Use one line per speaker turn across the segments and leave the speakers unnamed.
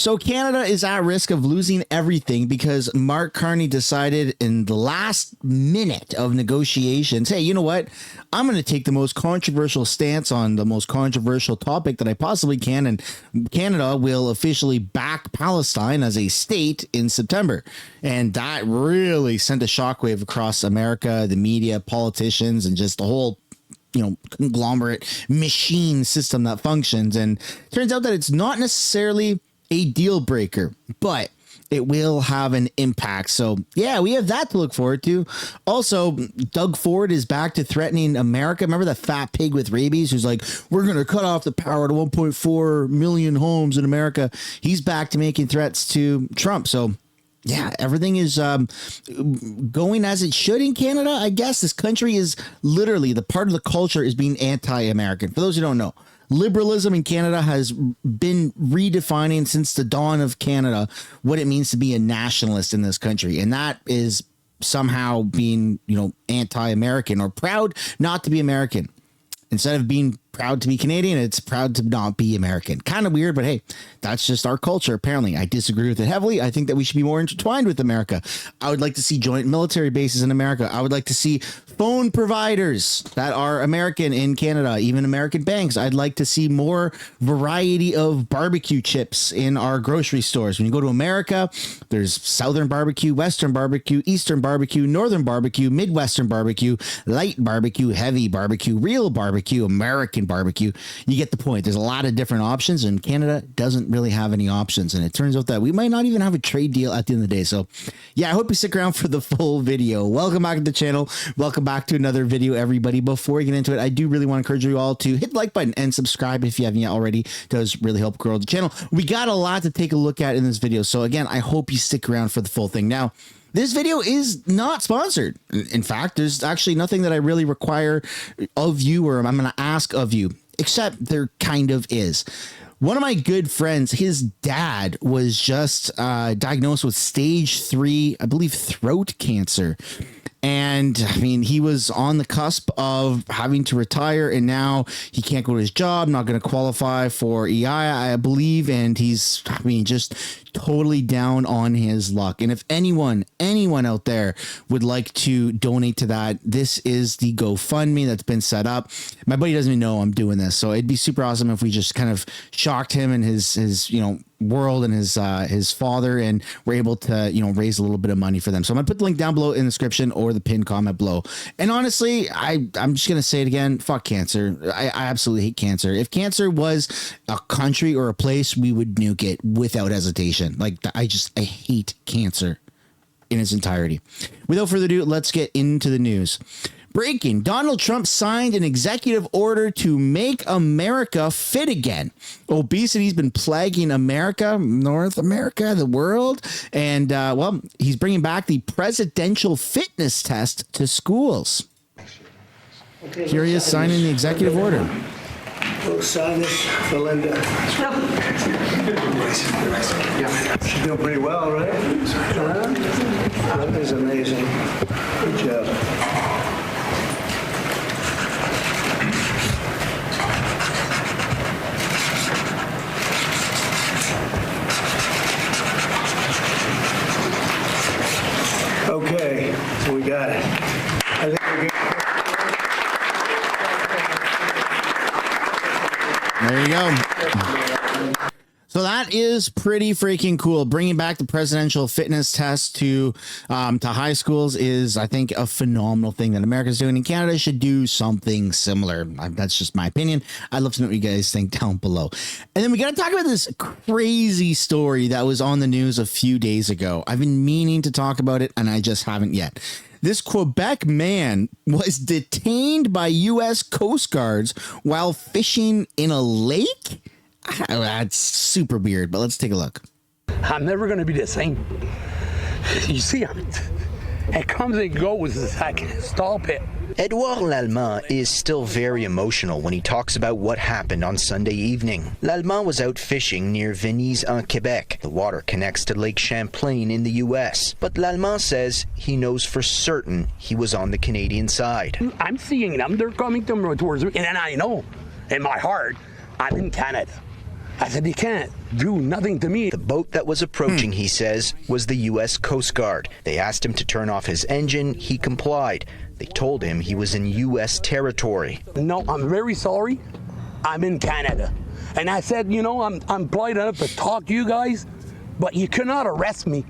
So Canada is at risk of losing everything because Mark Carney decided in the last minute of negotiations, hey, you know what? I'm going to take the most controversial stance on the most controversial topic that I possibly can, and Canada will officially back Palestine as a state in September. And that really sent a shockwave across America, the media, politicians, and just the whole conglomerate machine system that functions. And turns out that it's not necessarily a deal breaker, but it will have an impact. So yeah, we have that to look forward to. Also, Doug Ford is back to threatening America. Remember that fat pig with rabies who's like, we're going to cut off the power to 1.4 million homes in America. He's back to making threats to Trump. So yeah, everything is going as it should in Canada. I guess this country is literally, the part of the culture is being anti-American. For those who don't know, liberalism in Canada has been redefining since the dawn of Canada what it means to be a nationalist in this country. And that is somehow being, anti-American or proud not to be American. Instead of being proud to be Canadian, it's proud to not be American. Kind of weird, but hey, that's just our culture. Apparently, I disagree with it heavily. I think that we should be more intertwined with America. I would like to see joint military bases in America. I would like to see phone providers that are American in Canada, even American banks. I'd like to see more variety of barbecue chips in our grocery stores. When you go to America, there's Southern barbecue, Western barbecue, Eastern barbecue, Northern barbecue, Midwestern barbecue, light barbecue, heavy barbecue, real barbecue, American barbecue. You get the point. There's a lot of different options, and Canada doesn't really have any options. And it turns out that we might not even have a trade deal at the end of the day. So yeah, I hope you stick around for the full video. Welcome back to the channel. Welcome back to another video, everybody. Before we get into it, I do really want to encourage you all to hit the like button and subscribe if you haven't yet already. It does really help grow the channel. We got a lot to take a look at in this video. So again, I hope you stick around for the full thing. Now, this video is not sponsored. In fact, there's actually nothing that I really require of you or I'm going to ask of you, except there kind of is. One of my good friends, his dad was just diagnosed with stage 3, I believe, throat cancer. And I mean, he was on the cusp of having to retire, and now he can't go to his job, not going to qualify for EI, I believe. And he's, just totally down on his luck. And if anyone out there would like to donate to that, this is the GoFundMe that's been set up. My buddy doesn't even know I'm doing this, so it'd be super awesome if we just kind of shocked him and his world and his father, and we're able to raise a little bit of money for them. So I'm gonna put the link down below in the description or the pinned comment below. And honestly, I'm just gonna say it again, fuck cancer. I absolutely hate cancer. If cancer was a country or a place, we would nuke it without hesitation. Like, I hate cancer in its entirety. Without further ado, let's get into the news. Breaking: Donald Trump signed an executive order to make America fit again. Obesity's been plaguing America, North America, the world. And, he's bringing back the presidential fitness test to schools. Here he is signing the executive order.
We'll sign this for Linda. She's doing pretty well, right? That is amazing. Good job. Okay, so we got it. I think we're good.
There you go. So that is pretty freaking cool. Bringing back the presidential fitness test to high schools is, I think, a phenomenal thing that America's doing, and Canada should do something similar. That's just my opinion. I'd love to know what you guys think down below. And then we got to talk about this crazy story that was on the news a few days ago. I've been meaning to talk about it, and I just haven't yet. This Quebec man was detained by U.S. Coast Guards while fishing in a lake. That's super weird, but let's take a look.
I'm never going to be the same. You see, it comes and goes. It's like a stop it.
Edouard Lallemand is still very emotional when he talks about what happened on Sunday evening. Lallemand was out fishing near Venise en Quebec. The water connects to Lake Champlain in the U.S. But Lallemand says he knows for certain he was on the Canadian side.
I'm seeing them. They're coming towards me. And then I know in my heart, I'm in Canada. I said, you can't do nothing to me.
The boat that was approaching, he says, was the U.S. Coast Guard. They asked him to turn off his engine. He complied. They told him he was in U.S. territory.
No, I'm very sorry. I'm in Canada. And I said, you know, I'm polite enough to talk to you guys, but you cannot arrest me.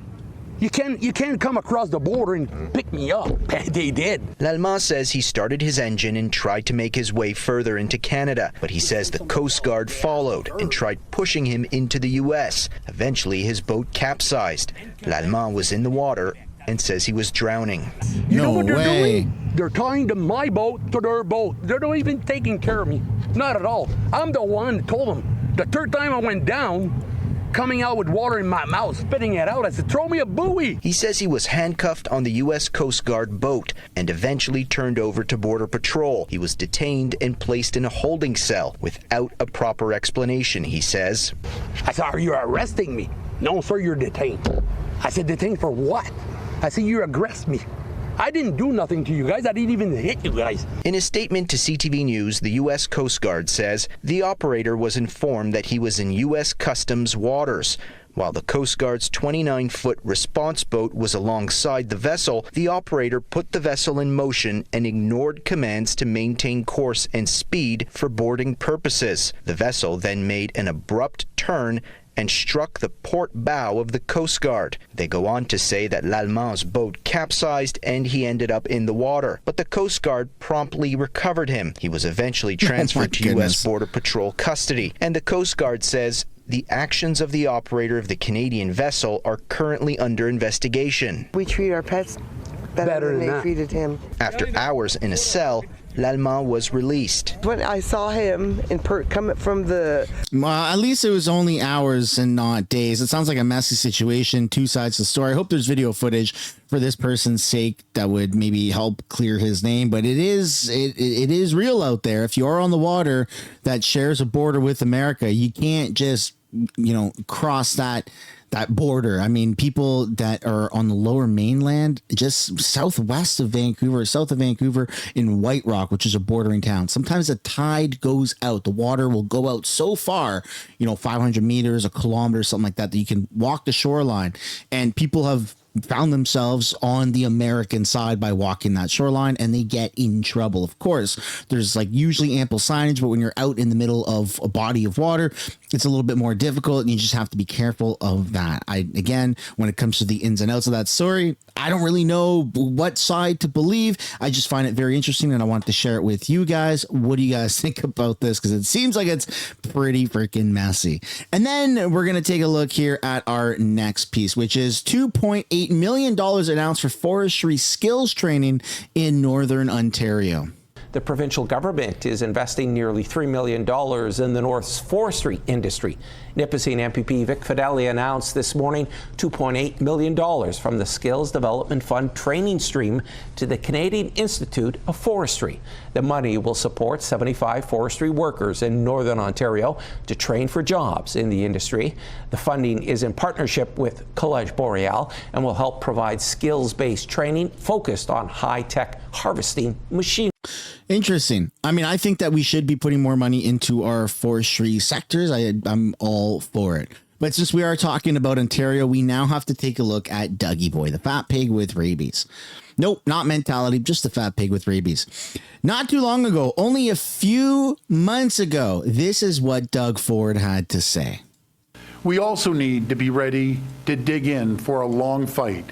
You can't come across the border and pick me up. They did.
L'Allemand says he started his engine and tried to make his way further into Canada, but he says the Coast Guard followed and tried pushing him into the U.S. Eventually, his boat capsized. L'Allemand was in the water and says he was drowning.
You know what they're
way.
doing? They're tying to my boat to their boat. They're not even taking care of me. Not at all. I'm the one that told them. The third time I went down, coming out with water in my mouth, spitting it out, I said, throw me a buoy.
He says he was handcuffed on the U.S. Coast Guard boat and eventually turned over to Border Patrol. He was detained and placed in a holding cell without a proper explanation, he says.
I said, are you arresting me? No, sir, you're detained. I said, detained for what? I said, you arrest me. I didn't do nothing to you guys. I didn't even hit you guys.
In a statement to CTV News, the U.S. Coast Guard says the operator was informed that he was in U.S. Customs waters. While the Coast Guard's 29-foot response boat was alongside the vessel, the operator put the vessel in motion and ignored commands to maintain course and speed for boarding purposes. The vessel then made an abrupt turn and struck the port bow of the Coast Guard. They go on to say that L'Allemand's boat capsized and he ended up in the water, but the Coast Guard promptly recovered him. He was eventually transferred to U.S. Border Patrol custody, and the Coast Guard says the actions of the operator of the Canadian vessel are currently under investigation.
We treat our pets better than they treated him.
After hours in a cell, L'Allemand was released.
When I saw him coming from the...
At least it was only hours and not days. It sounds like a messy situation, two sides to the story. I hope there's video footage for this person's sake that would maybe help clear his name. But it is real out there. If you are on the water that shares a border with America, you can't just, cross that border. I mean, people that are on the lower mainland, just south of Vancouver in White Rock, which is a bordering town. Sometimes the tide goes out. The water will go out so far, 500 meters, a kilometer, something like that you can walk the shoreline. And people have found themselves on the American side by walking that shoreline, and they get in trouble. Of course, there's usually ample signage, but when you're out in the middle of a body of water, it's a little bit more difficult, and you just have to be careful of that. Again, when it comes to the ins and outs of that story, I don't really know what side to believe. I just find it very interesting, and I want to share it with you guys. What do you guys think about this? Because it seems like it's pretty freaking messy. And then we're going to take a look here at our next piece, which is $2.8 million announced for forestry skills training in Northern Ontario.
The provincial government is investing nearly $3 million in the North's forestry industry. Nipissing MPP Vic Fideli announced this morning $2.8 million from the Skills Development Fund training stream to the Canadian Institute of Forestry. The money will support 75 forestry workers in Northern Ontario to train for jobs in the industry. The funding is in partnership with Collège Boreal and will help provide skills-based training focused on high-tech harvesting machines.
Interesting. I mean, I think that we should be putting more money into our forestry sectors. I'm all for it. But since we are talking about Ontario, we now have to take a look at Dougie Boy, the fat pig with rabies. Nope, not mentality, just the fat pig with rabies. Not too long ago, only a few months ago, this is what Doug Ford had to say.
We also need to be ready to dig in for a long fight.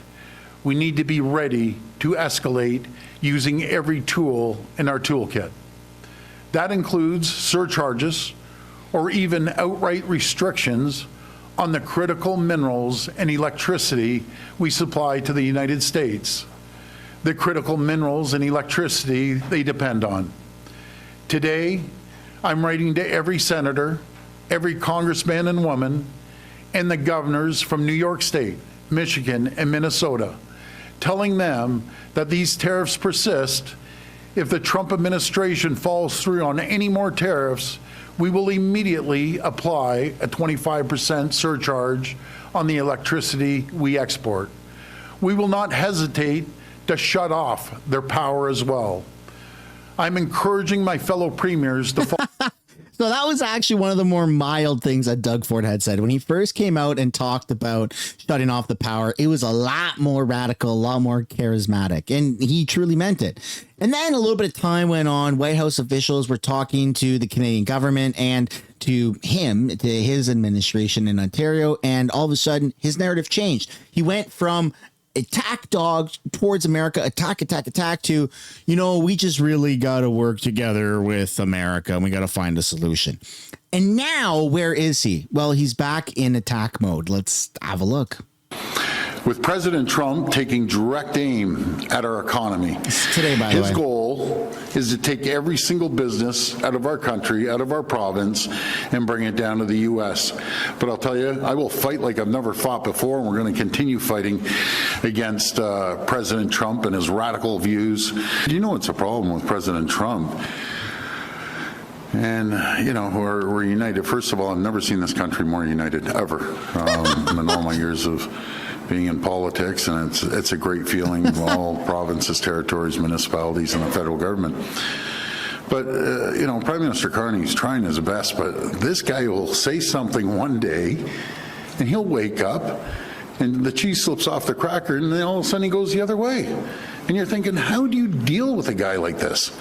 We need to be ready to escalate using every tool in our toolkit. That includes surcharges or even outright restrictions on the critical minerals and electricity we supply to the United States. The critical minerals and electricity they depend on. Today, I'm writing to every senator, every congressman and woman, and the governors from New York State, Michigan, and Minnesota, telling them that these tariffs persist. If the Trump administration falls through on any more tariffs, we will immediately apply a 25% surcharge on the electricity we export. We will not hesitate to shut off their power as well. I'm encouraging my fellow premiers to
So that was actually one of the more mild things that Doug Ford had said. When he first came out and talked about shutting off the power, it was a lot more radical, a lot more charismatic, and he truly meant it. And then a little bit of time went on. White House officials were talking to the Canadian government and to him, to his administration in Ontario, and all of a sudden his narrative changed. He went from attack dog towards America, attack to, we just really got to work together with America and we got to find a solution. And now where is he? Well, he's back in attack mode. Let's have a look.
With President Trump taking direct aim at our economy.
Today, by the way.
His goal is to take every single business out of our country, out of our province, and bring it down to the U.S. But I'll tell you, I will fight like I've never fought before, and we're going to continue fighting against President Trump and his radical views. You know what's a problem with President Trump? And, we're united. First of all, I've never seen this country more united, ever, in all my years of being in politics, and it's a great feeling, all provinces, territories, municipalities, and the federal government. But, Prime Minister Carney is trying his best, but this guy will say something one day, and he'll wake up, and the cheese slips off the cracker, and then all of a sudden he goes the other way. And you're thinking, how do you deal with a guy like this?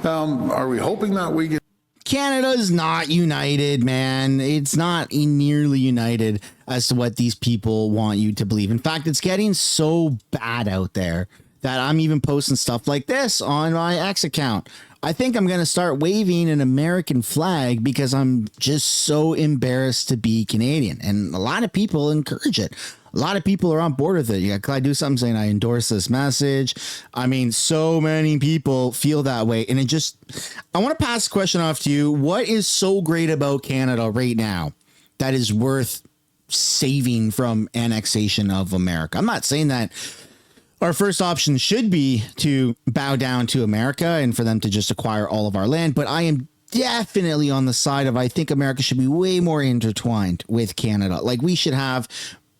Are we hoping that we get...
Canada's not united, man. It's not nearly united as to what these people want you to believe. In fact, it's getting so bad out there that I'm even posting stuff like this on my X account. I think I'm going to start waving an American flag because I'm just so embarrassed to be Canadian. And a lot of people encourage it. A lot of people are on board with it. You got Clyde do something saying I endorse this message. I mean, so many people feel that way. And I want to pass the question off to you. What is so great about Canada right now that is worth saving from annexation of America? I'm not saying that our first option should be to bow down to America and for them to just acquire all of our land. But I am definitely on the side of I think America should be way more intertwined with Canada. Like we should have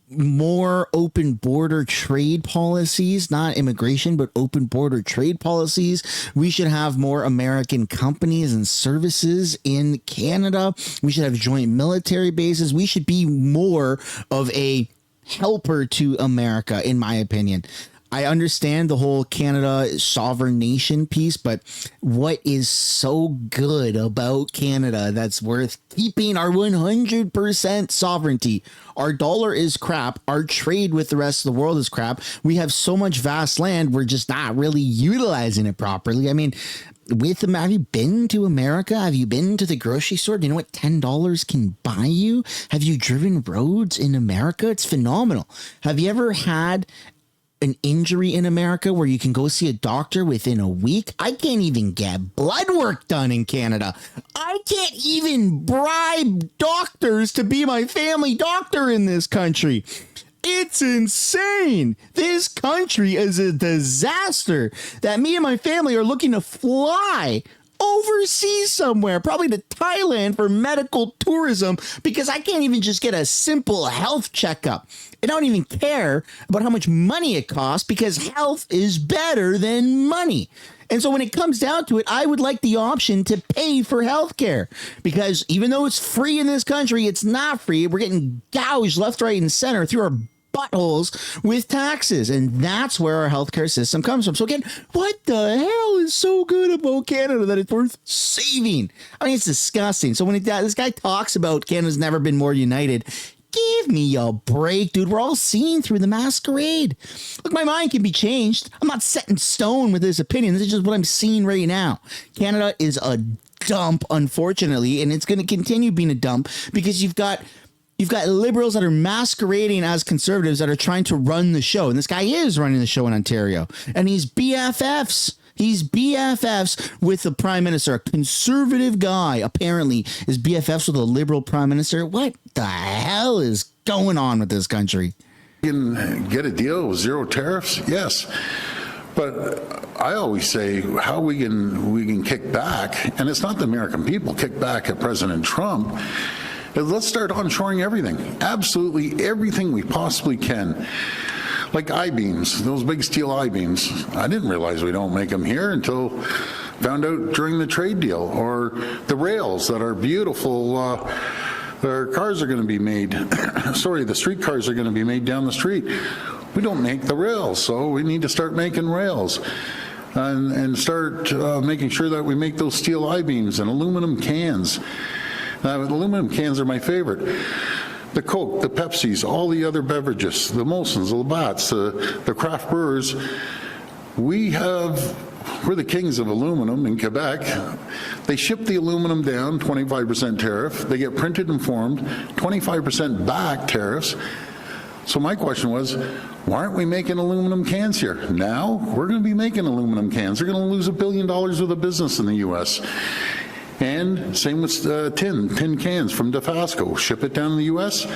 more open border trade policies, not immigration, but open border trade policies. We should have more American companies and services in Canada. We should have joint military bases. We should be more of a helper to America, in my opinion. I understand the whole Canada sovereign nation piece, but what is so good about Canada that's worth keeping our 100% sovereignty? Our dollar is crap. Our trade with the rest of the world is crap. We have so much vast land. We're just not really utilizing it properly. I mean, have you been to America? Have you been to the grocery store? Do you know what $10 can buy you? Have you driven roads in America? It's phenomenal. Have you ever had an injury in America where you can go see a doctor within a week? I can't even get blood work done in Canada. I can't even bribe doctors to be my family doctor in this country. It's insane. This country is a disaster that me and my family are looking to fly overseas somewhere, probably to Thailand for medical tourism, because I can't even just get a simple health checkup. I don't even care about how much money it costs because health is better than money. And so when it comes down to it, I would like the option to pay for healthcare, because even though it's free in this country, it's not free. We're getting gouged left, right, and center through our buttholes with taxes, and that's where our healthcare system comes from. So again, what the hell is so good about Canada that it's worth saving? I mean, it's disgusting. So when this guy talks about Canada's never been more united, give me a break, dude. We're all seeing through the masquerade. Look, my mind can be changed. I'm not set in stone with this opinion. This is just what I'm seeing right now. Canada is a dump, unfortunately, and it's going to continue being a dump because you've got liberals that are masquerading as conservatives that are trying to run the show. And this guy is running the show in Ontario. And he's BFFs. He's BFFs with the prime minister. A conservative guy, apparently, is BFFs with a liberal prime minister. What the hell is going on with this country?
You can get a deal with zero tariffs? Yes. But I always say how we can kick back, and it's not the American people, kick back at President Trump. Let's start onshoring everything, absolutely everything we possibly can. Like I-beams, those big steel I-beams. I didn't realize we don't make them here until found out during the trade deal, or the rails that are beautiful. Their cars are going to be made, the streetcars are going to be made down the street. We don't make the rails, so we need to start making rails. And start making sure that we make those steel I-beams and aluminum cans. Aluminum cans are my favorite. The Coke, the Pepsis, all the other beverages, the Molsons, the Labatt's, the craft brewers, we're the kings of aluminum in Quebec. They ship the aluminum down, 25% tariff. They get printed and formed, 25% back tariffs. So my question was, why aren't we making aluminum cans here? Now we're going to be making aluminum cans. They're going to lose $1 billion worth of business in the U.S. And same with tin cans from DeFasco. Ship it down to the U.S.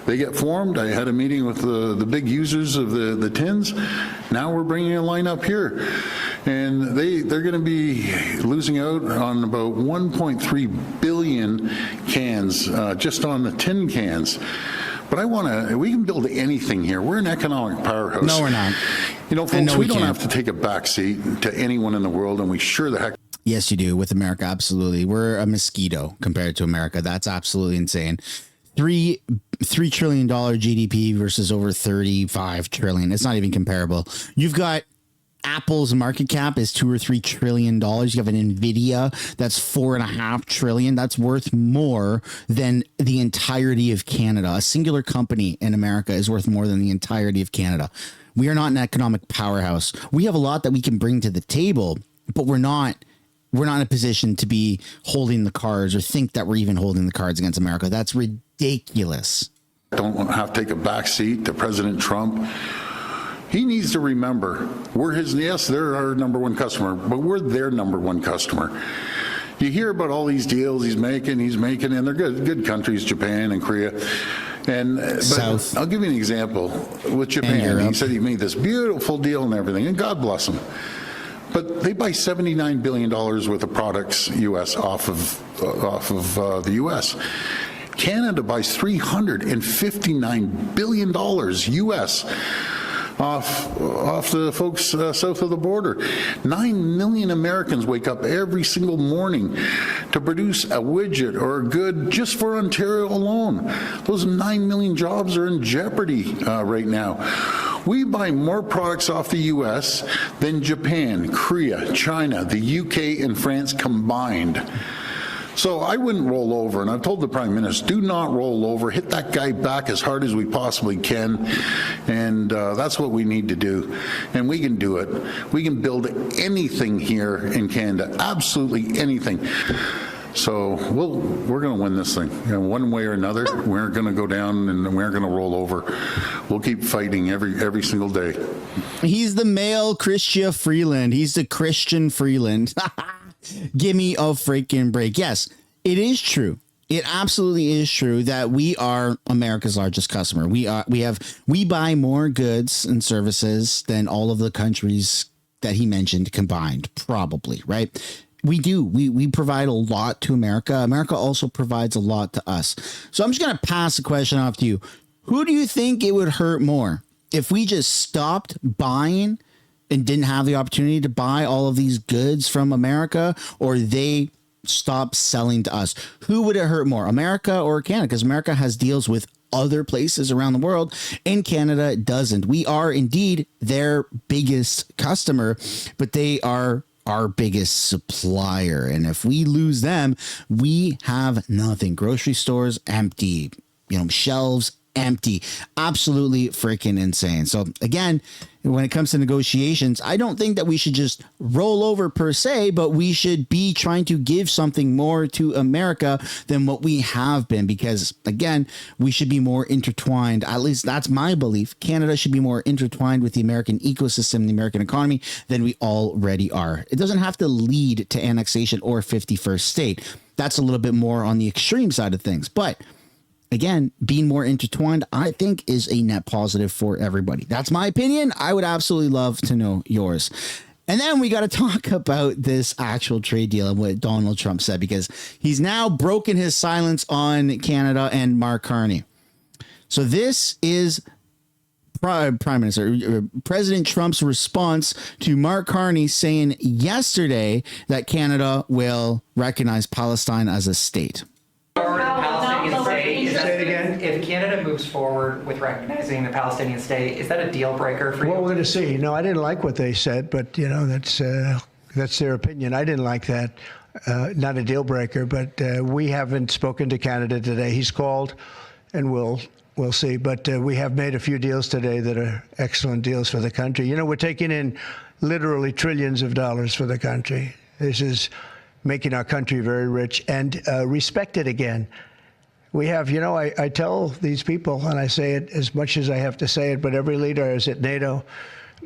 They get formed. I had a meeting with the big users of the tins. Now we're bringing a line up here. And they're going to be losing out on about 1.3 billion cans just on the tin cans. But we can build anything here. We're an economic powerhouse.
No, we're not.
You know, folks, we don't have to take a backseat to anyone in the world, and we sure the heck.
Yes, you do with America. Absolutely. We're a mosquito compared to America. That's absolutely insane. $3 trillion GDP versus over 35 trillion. It's not even comparable. You've got Apple's market cap is $2 or $3 trillion. You have an Nvidia that's $4.5 trillion. That's worth more than the entirety of Canada. A singular company in America is worth more than the entirety of Canada. We are not an economic powerhouse. We have a lot that we can bring to the table, but we're not in a position to be holding the cards or think that we're even holding the cards against America. That's ridiculous.
Don't have to take a backseat to President Trump. He needs to remember, they're our number one customer, but we're their number one customer. You hear about all these deals he's making, and they're good countries, Japan and Korea. But I'll give you an example with Japan. He said he made this beautiful deal and everything, and God bless him. But they buy $79 billion worth of products, U.S., off of the U.S. Canada buys $359 billion U.S. off the folks south of the border. 9 million Americans wake up every single morning to produce a widget or a good just for Ontario alone. Those 9 million jobs are in jeopardy right now. We buy more products off the U.S. than Japan, Korea, China, the UK, and France combined. So I wouldn't roll over, and I've told the Prime Minister, do not roll over, hit that guy back as hard as we possibly can, and that's what we need to do, and we can do it. We can build anything here in Canada, absolutely anything. So we're going to win this thing, one way or another. We're going to go down, and we're going to roll over. We'll keep fighting every single day.
He's the male Chrystia Freeland. He's the Christian Freeland. Gimme a freaking break. Yes, it is true. It absolutely is true that we are America's largest customer. We buy more goods and services than all of the countries that he mentioned combined, probably, right? We do. We provide a lot to America. America also provides a lot to us. So I'm just going to pass the question off to you. Who do you think it would hurt more if we just stopped buying and didn't have the opportunity to buy all of these goods from America, or they stopped selling to us? Who would it hurt more, America or Canada? Because America has deals with other places around the world, and Canada doesn't. We are indeed their biggest customer, but they are our biggest supplier. And if we lose them, we have nothing. Grocery stores empty, shelves empty. Absolutely freaking insane. So again, when it comes to negotiations, I don't think that we should just roll over per se, but we should be trying to give something more to America than what we have been, because again, we should be more intertwined. At least that's my belief. Canada should be more intertwined with the American ecosystem, the American economy, than we already are. It doesn't have to lead to annexation or 51st state. That's a little bit more on the extreme side of things, but again, being more intertwined, I think, is a net positive for everybody. That's my opinion. I would absolutely love to know yours. And then we got to talk about this actual trade deal and what Donald Trump said, because he's now broken his silence on Canada and Mark Carney. So this is President Trump's response to Mark Carney saying yesterday that Canada will recognize Palestine as a state.
Palestinian state.
Say it again.
If Canada moves forward with recognizing the Palestinian state, is that a deal breaker for you?
Well, we're going to see. No, I didn't like what they said, but that's their opinion. I didn't like that. Not a deal breaker, but we haven't spoken to Canada today. He's called, and we'll see. But we have made a few deals today that are excellent deals for the country. We're taking in literally trillions of dollars for the country. This is making our country very rich and respected again. We have, I tell these people, and I say it as much as I have to say it, but every leader is at NATO,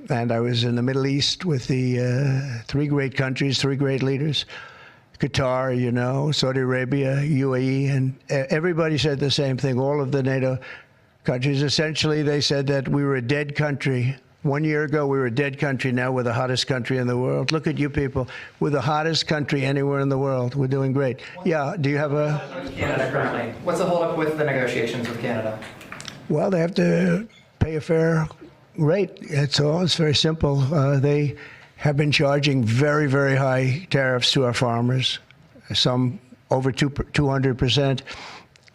and I was in the Middle East with the three great countries, three great leaders, Qatar, Saudi Arabia, UAE, and everybody said the same thing. All of the NATO countries, essentially, they said that we were a dead country. 1 year ago, we were a dead country. Now we're the hottest country in the world. Look at you people. We're the hottest country anywhere in the world. We're doing great. Yeah, do you have a...
Canada currently. What's the holdup with the negotiations with Canada?
Well, they have to pay a fair rate. That's all. It's very simple. They have been charging very, very high tariffs to our farmers, some over 200%.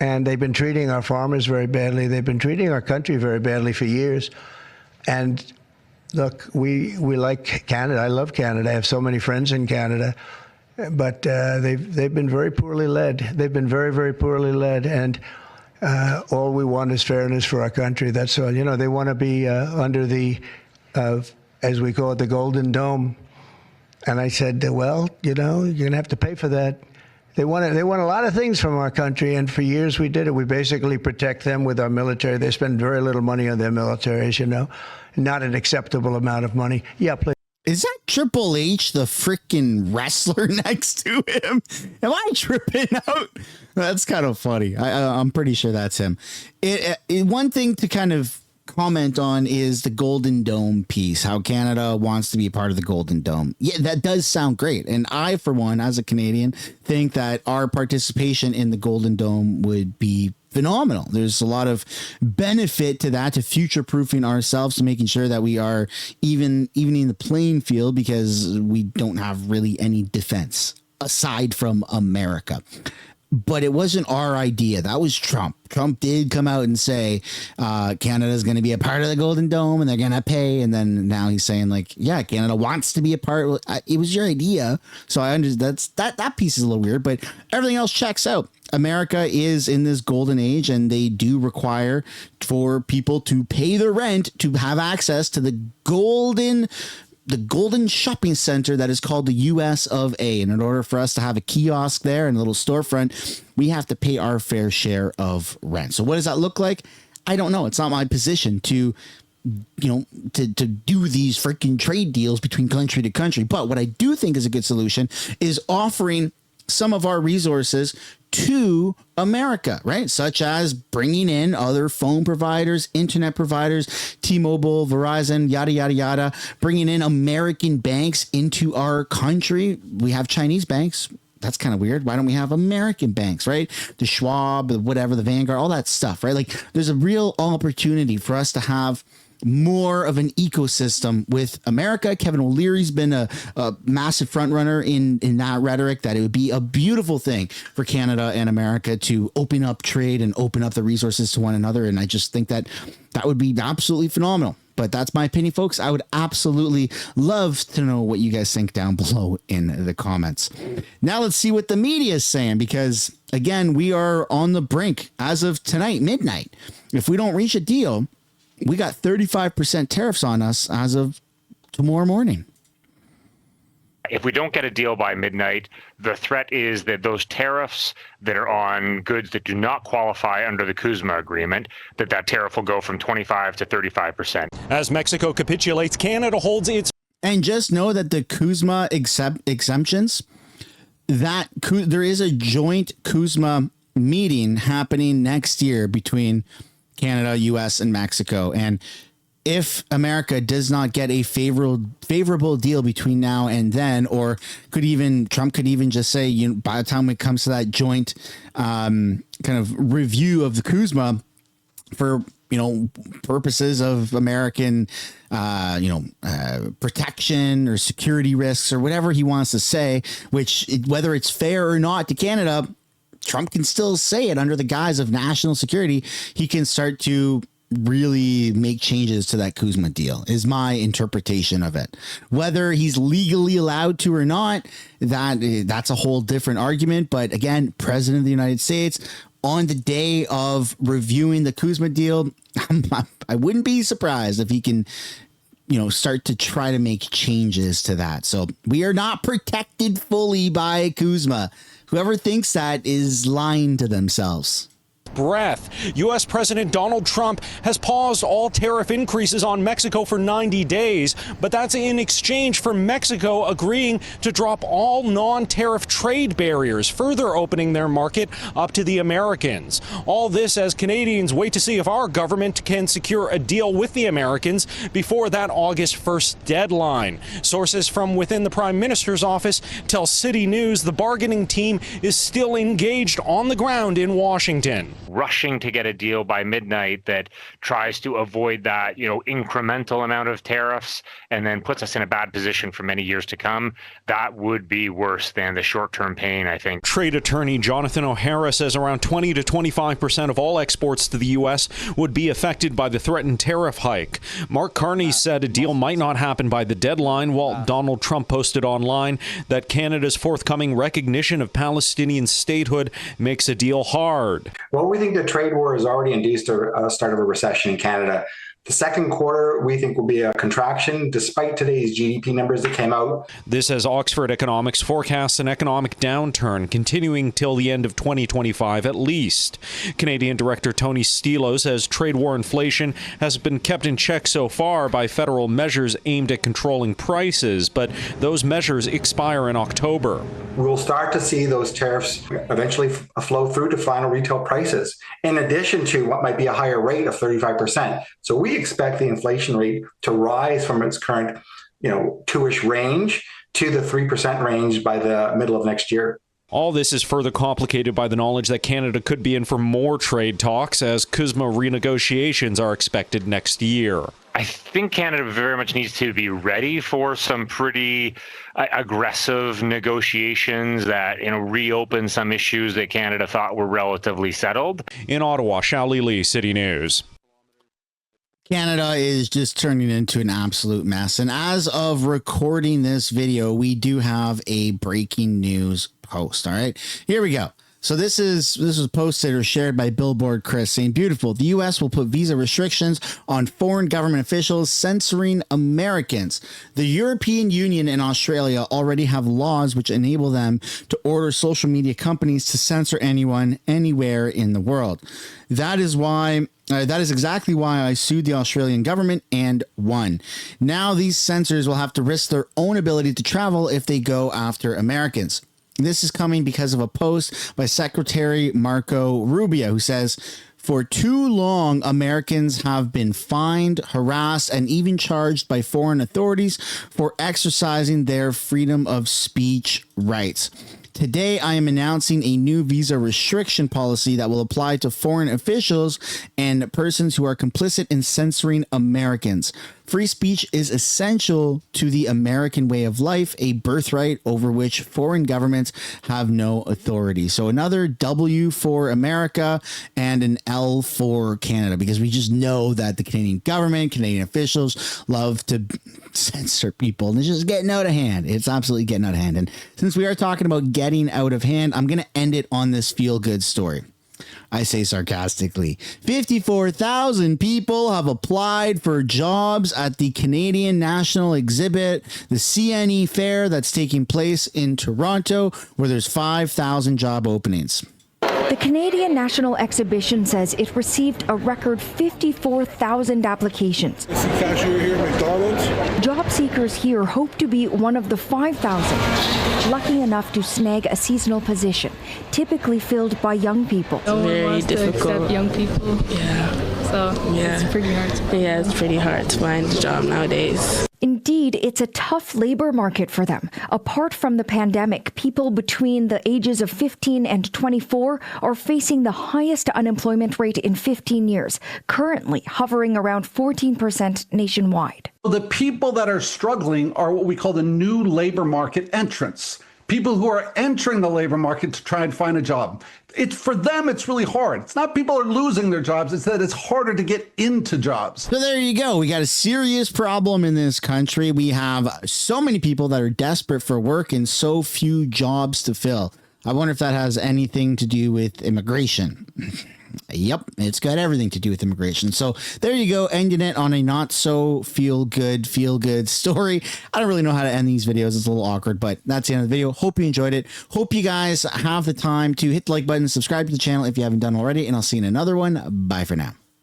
And they've been treating our farmers very badly. They've been treating our country very badly for years. And look, we like Canada. I love Canada. I have so many friends in Canada. But they've been very poorly led. They've been very, very poorly led. And all we want is fairness for our country. That's all. They want to be under the, as we call it, the Golden Dome. And I said, well, you're going to have to pay for that. They want a lot of things from our country, and for years we did it. We basically protect them with our military. They spend very little money on their military, as you know, not an acceptable amount of money. Yeah, please.
Is that Triple H, the freaking wrestler next to him? Am I tripping out? That's kind of funny. I'm pretty sure that's him. One thing to kind of comment on is the Golden Dome piece, how Canada wants to be a part of the Golden Dome. Yeah, that does sound great. And I, for one, as a Canadian, think that our participation in the Golden Dome would be phenomenal. There's a lot of benefit to that, to future-proofing ourselves, to making sure that we are even in the playing field, because we don't have really any defense aside from America. But it wasn't our idea. That was Trump. Trump did come out and say Canada is going to be a part of the Golden Dome and they're going to pay. And then now he's saying, like, yeah, Canada wants to be a part. It was your idea. So I understand that piece is a little weird, but everything else checks out. America is in this golden age, and they do require for people to pay the rent to have access to the golden shopping center that is called the US of A. And in order for us to have a kiosk there and a little storefront, we have to pay our fair share of rent. So what does that look like? I don't know. It's not my position to do these freaking trade deals between country to country. But what I do think is a good solution is offering some of our resources to America, right? Such as bringing in other phone providers, internet providers, T-Mobile, Verizon, yada, yada, yada, bringing in American banks into our country. We have Chinese banks. That's kind of weird. Why don't we have American banks, right? The Schwab, whatever, the Vanguard, all that stuff, right? Like, there's a real opportunity for us to have more of an ecosystem with America. Kevin O'Leary's been a massive front runner in that rhetoric, that it would be a beautiful thing for Canada and America to open up trade and open up the resources to one another. And I just think that would be absolutely phenomenal. But that's my opinion, folks. I would absolutely love to know what you guys think down below in the comments. Now let's see what the media is saying, because again, we are on the brink as of tonight, midnight. If we don't reach a deal, we got 35% tariffs on us as of tomorrow morning.
If we don't get a deal by midnight, the threat is that those tariffs that are on goods that do not qualify under the CUSMA agreement, that tariff will go from 25 to 35%.
As Mexico capitulates, Canada holds its...
And just know that the CUSMA exemptions, there is a joint CUSMA meeting happening next year between Canada, U.S., and Mexico. And if America does not get a favorable deal between now and then, or Trump could even just say, by the time it comes to that joint kind of review of the CUSMA, for purposes of American, protection or security risks or whatever he wants to say, which whether it's fair or not to Canada, Trump can still say it under the guise of national security. He can start to really make changes to that Kuzma deal is my interpretation of it. Whether he's legally allowed to or not, that's a whole different argument. But again, President of the United States on the day of reviewing the Kuzma deal, I wouldn't be surprised if he can, start to try to make changes to that. So we are not protected fully by Kuzma. Whoever thinks that is lying to themselves.
Breath. U.S. President Donald Trump has paused all tariff increases on Mexico for 90 days, but that's in exchange for Mexico agreeing to drop all non-tariff trade barriers, further opening their market up to the Americans. All this as Canadians wait to see if our government can secure a deal with the Americans before that August 1st deadline. Sources from within the Prime Minister's office tell City News the bargaining team is still engaged on the ground in Washington.
Rushing to get a deal by midnight that tries to avoid that, incremental amount of tariffs and then puts us in a bad position for many years to come. That would be worse than the short-term pain, I think.
Trade attorney Jonathan O'Hara says around 20 to 25% of all exports to the U.S. would be affected by the threatened tariff hike. Mark Carney said a deal might not happen by the deadline, while Donald Trump posted online that Canada's forthcoming recognition of Palestinian statehood makes a deal hard.
Well, we think the trade war has already induced a start of a recession in Canada. The second quarter, we think, will be a contraction, despite today's GDP numbers that came out.
This as Oxford Economics forecasts an economic downturn continuing till the end of 2025 at least. Canadian Director Tony Stilo says trade war inflation has been kept in check so far by federal measures aimed at controlling prices, but those measures expire in October.
We'll start to see those tariffs eventually flow through to final retail prices, in addition to what might be a higher rate of 35%. So we expect the inflation rate to rise from its current, 2-ish range to the 3% range by the middle of next year.
All this is further complicated by the knowledge that Canada could be in for more trade talks as Kuzma renegotiations are expected next year.
I think Canada very much needs to be ready for some pretty aggressive negotiations that, reopen some issues that Canada thought were relatively settled.
In Ottawa, Shao-Li Lee, City News.
Canada is just turning into an absolute mess. And as of recording this video, we do have a breaking news post. All right, here we go. So this was posted or shared by Billboard Chris saying, beautiful. The U.S. will put visa restrictions on foreign government officials censoring Americans. The European Union and Australia already have laws which enable them to order social media companies to censor anyone, anywhere in the world. That is exactly why I sued the Australian government and won. Now these censors will have to risk their own ability to travel if they go after Americans. This is coming because of a post by Secretary Marco Rubio, who says, for too long, Americans have been fined, harassed, and even charged by foreign authorities for exercising their freedom of speech rights. Today, I am announcing a new visa restriction policy that will apply to foreign officials and persons who are complicit in censoring Americans. Free speech is essential to the American way of life, a birthright over which foreign governments have no authority. So another W for America and an L for Canada, because we just know that the Canadian government, Canadian officials love to censor people. And it's just getting out of hand. It's absolutely getting out of hand. And since we are talking about getting out of hand, I'm going to end it on this feel-good story. I say sarcastically. 54,000 people have applied for jobs at the Canadian National Exhibit, the CNE Fair that's taking place in Toronto, where there's 5,000 job openings.
The Canadian National Exhibition says it received a record 54,000 applications.
Cashier here at McDonald's.
Job seekers here hope to be one of the 5,000 lucky enough to snag a seasonal position, typically filled by young people.
No one wants to accept young people. Yeah. So it's pretty hard. Yeah, it's pretty hard to find a job nowadays.
In indeed, it's a tough labor market for them. Apart from the pandemic, people between the ages of 15 and 24 are facing the highest unemployment rate in 15 years, currently hovering around 14% nationwide.
The people that are struggling are what we call the new labor market entrants. People who are entering the labor market to try and find a job. For them, it's really hard. It's not people are losing their jobs. It's that it's harder to get into jobs.
So there you go. We got a serious problem in this country. We have so many people that are desperate for work and so few jobs to fill. I wonder if that has anything to do with immigration. Yep, it's got everything to do with immigration. So there you go, ending it on a not so feel good story. I don't really know how to end these videos. It's a little awkward, but that's the end of the video. Hope you enjoyed it. Hope you guys have the time to hit the like button, subscribe to the channel if you haven't done already, and I'll see you in another one. Bye for now.